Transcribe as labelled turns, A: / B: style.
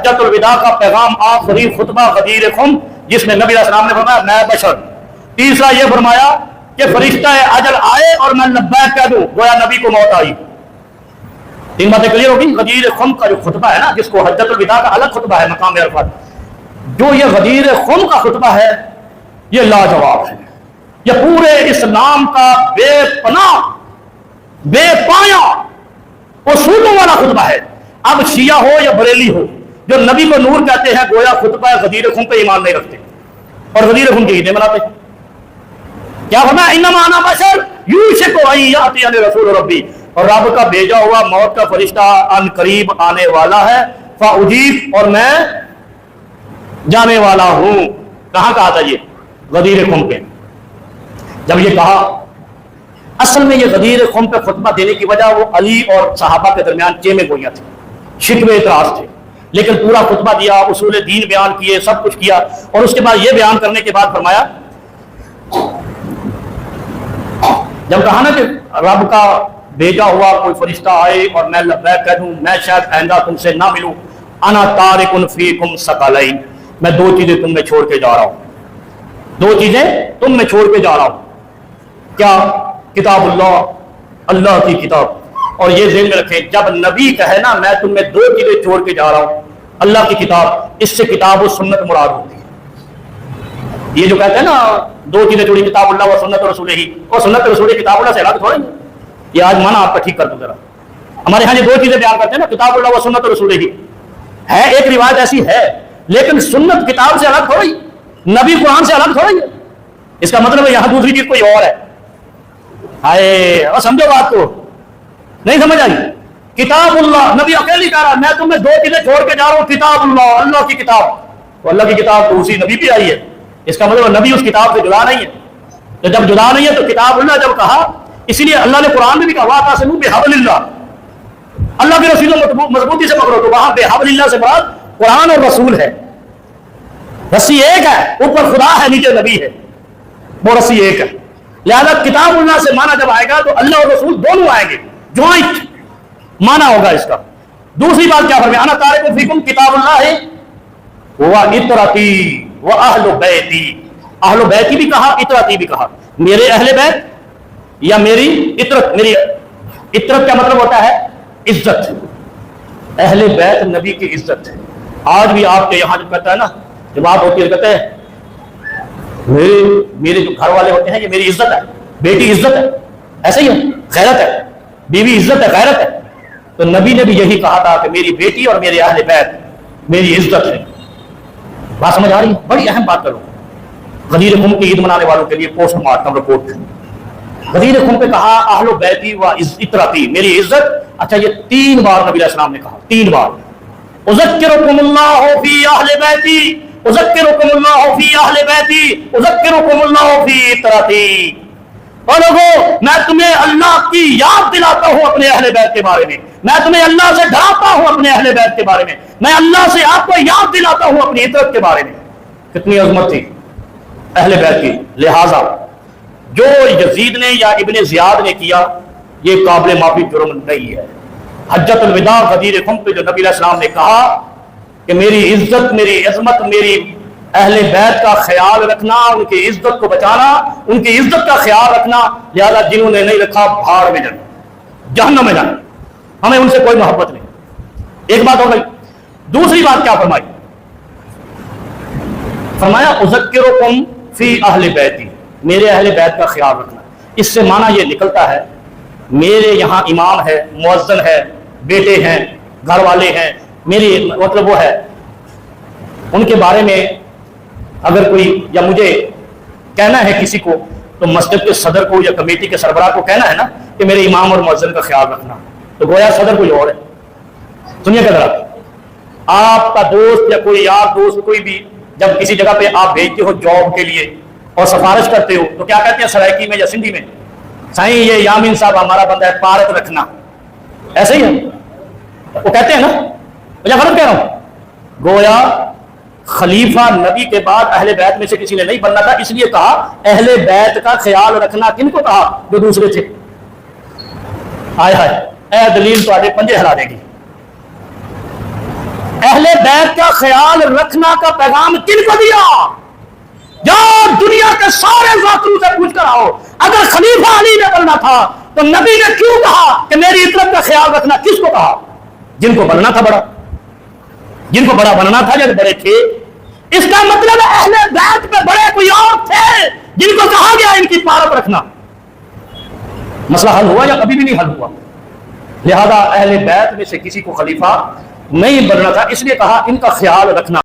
A: حجۃ الوداع کا پیغام آخری خطبہ غدیر خم جس میں نبی علیہ السلام نے فرمایا میں بشر. تیسرا یہ فرمایا کہ فرشتہ اجل آئے اور میں لبیک کہہ دوں گویا نبی کو موت آئی. تین باتیں کلیئر ہوگی. غدیر خم کا جو خطبہ ہے نا جس کو حجۃ الوداع کا الگ خطبہ ہے مقام عرفات، جو یہ غدیر خم کا خطبہ ہے یہ لاجواب ہے. یہ پورے اسلام کا بے پناہ بے پایا اصولوں والا خطبہ ہے. اب شیعہ ہو یا بریلی ہو جو نبی کو نور کہتے ہیں گویا خطبہ غدیر خم پہ ایمان نہیں رکھتے اور غدیر خم کی عیدیں مناتے. کیا فرمایا انما انا بشر یوشک ان یاتینی رسول ربی، اور رب کا بھیجا ہوا موت کا فرشتہ ان قریب آنے والا ہے. فاجیب، اور میں جانے والا ہوں. کہاں کہا تھا یہ؟ غدیر خم پہ. جب یہ کہا اصل میں یہ غدیر خم پہ خطبہ دینے کی وجہ وہ علی اور صحابہ کے درمیان چیمیں گوئیاں تھیں، شکوے اعتراض تھے. لیکن پورا خطبہ دیا، اصول دین بیان کیے، سب کچھ کیا، اور اس کے بعد یہ بیان کرنے کے بعد فرمایا جب کہا نا کہ رب کا بھیجا ہوا کوئی فرشتہ آئے اور میں لبیک کہہ دوں میں شاید آئندہ تم سے نہ ملوں. انا تارک فیکم ثقلین، میں دو چیزیں تم میں چھوڑ کے جا رہا ہوں. دو چیزیں تم میں چھوڑ کے جا رہا ہوں. کیا؟ کتاب اللہ، اللہ کی کتاب. اور یہ ذہن میں رکھیں جب نبی کہے نا میں تم میں دو چیزیں چھوڑ کے جا رہا ہوں، اللہ کی کتاب، اس سے کتاب و سنت مراد ہوتی ہے. یہ جو کہتے ہیں نا دو چیزیں چھوڑی، کتاب اللہ و سنت رسول ہی، اور سنت رسول کتاب اللہ سے الگ تھوڑی. یہ آج مانا آپ کا ٹھیک کر دوں ذرا. ہمارے یہاں یہ دو چیزیں بیان کرتے ہیں نا کتاب اللہ و سنت رسول ہی ہے، ایک روایت ایسی ہے، لیکن سنت کتاب سے الگ تھوڑی، نبی قرآن سے الگ تھوڑی ہے. اس کا مطلب ہے یہاں دوسری چیز کوئی اور ہے. ہائے، اور سمجھو بات کو نہیں سمجھ آئی. کتاب اللہ، نبی اکیلی کہہ رہا میں تمہیں دو چیزیں چھوڑ کے جا رہا ہوں، کتاب اللہ، اللہ کی کتاب. تو اللہ کی کتاب تو اسی نبی پہ آئی ہے، اس کا مطلب نبی اس کتاب سے جدا نہیں ہے. تو جب جدا نہیں ہے تو کتاب اللہ جب کہا، اسی لیے اللہ نے قرآن میں بھی کہا واعتصموا بحبل اللہ، اللہ کے رسول کو مضبوطی سے پکڑو. تو وہاں بحبل اللہ سے مراد قرآن اور رسول ہے. رسی ایک ہے، اوپر خدا ہے نیچے نبی ہے، وہ رسی ایک ہے. لہذا کتاب اللہ سے مانا جب آئے گا تو اللہ اور رسول دونوں آئیں گے، جوائنٹ مانا ہوگا اس کا. دوسری بات کیا فرمایا؟ انا تارک فیکم کتاب اللہ و اطرتی و اہل بیتی. اہل بیتی بھی کہا، اطرتی بھی کہا. میرے اہل بیت یا میری اطرت. میری اطرت کیا مطلب ہوتا ہے؟ عزت. اہل بیت نبی کی عزت ہے. آج بھی آپ کے یہاں جو کہتا ہے نا جب بات ہوتی ہے کہتے ہیں میرے جو گھر والے ہوتے ہیں یہ میری عزت ہے، بیٹی عزت ہے، ایسے ہی ہے، غیرت ہے، بیوی عزت ہے، غیرت ہے. تو نبی نے بھی یہی کہا تھا کہ میری بیٹی اور میرے اہل بیت میری عزت ہے. بات سمجھ آ رہی ہے؟ بڑی اہم بات کروں. غدیر خم کی عید منانے والوں کے لیے پوسٹ مارٹم رپورٹ. غدیر خم پہ کہا اہل بیتی و اطرتی، میری عزت. اچھا یہ 3 بار نبی علیہ السلام نے کہا، 3 بار. اذکرکم اللہ فی اہل بیتی، اذکرکم اللہ فی اہل بیتی، اذکرکم اللہ فی اطرتی. اور لوگوں میں تمہیں اللہ کی یاد دلاتا ہوں اپنے اہل بیت کے بارے میں، میں تمہیں اللہ سے ڈراتا ہوں اپنے اہل بیت کے بارے میں، میں اللہ سے آپ کو یاد دلاتا ہوں اپنی عطرت کے بارے میں. کتنی عظمت تھی اہل بیت کی. لہذا جو یزید نے یا ابن زیاد نے کیا یہ قابل معافی جرم نہیں ہے. حجۃ الوداع غدیر خم پہ جو نبی علیہ السلام نے کہا کہ میری عزت، میری عظمت، میری اہل بیت کا خیال رکھنا، ان کی عزت کو بچانا، ان کی عزت کا خیال رکھنا، لہذا جنہوں نے نہیں رکھا بھاڑ میں جانا، جہنم میں جانا، ہمیں ان سے کوئی محبت نہیں. ایک بات ہو گئی. دوسری بات کیا فرمائی؟ فرمایا اذکرکم فی اہل بیتی، میرے اہل بیت کا خیال رکھنا. اس سے معنی یہ نکلتا ہے میرے یہاں امام ہے، مؤذن ہے، بیٹے ہیں، گھر والے ہیں، میری مطلب وہ ہے ان کے بارے میں اگر کوئی یا مجھے کہنا ہے کسی کو تو مسجد کے صدر کو یا کمیٹی کے سربراہ کو کہنا ہے نا کہ میرے امام اور مؤذن کا خیال رکھنا، تو گویا صدر کوئی اور ہے. سنیے کہ ذرا آپ کا دوست یا کوئی یار دوست کوئی بھی جب کسی جگہ پہ آپ بھیجتے ہو جاب کے لیے اور سفارش کرتے ہو تو کیا کہتے ہیں سرائکی میں یا سندھی میں؟ سائیں یہ یامین صاحب ہمارا بندہ ہے، پارت رکھنا. ایسے ہی ہے وہ کہتے ہیں نا، مجھے غلط کہہ رہا ہوں؟ گویا خلیفہ نبی کے بعد اہل بیت میں سے کسی نے نہیں بننا تھا، اس لیے کہا اہل بیت کا خیال رکھنا. کن کو کہا؟ جو دوسرے تھے. ہائے ہائے، اے دلیل تواڈے پنجے ہلا دے گی. اہل بیت کا خیال رکھنا کا پیغام کن کو دیا؟ جاؤ دنیا کے سارے ذاتوں سے پوچھ کر آؤ، اگر خلیفہ علی نے بننا تھا تو نبی نے کیوں کہا کہ میری عترت کا خیال رکھنا؟ کس کو کہا؟ جن کو بننا تھا بڑا، جن کو بڑا بننا تھا جب بڑے تھے۔ اس کا مطلب اہل بیت میں بڑے کوئی اور تھے جن کو کہا گیا ان کی پارت رکھنا۔ مسئلہ حل ہوا یا کبھی بھی نہیں حل ہوا؟ لہذا اہل بیت میں سے کسی کو خلیفہ نہیں بننا تھا، اس لیے کہا ان کا خیال رکھنا۔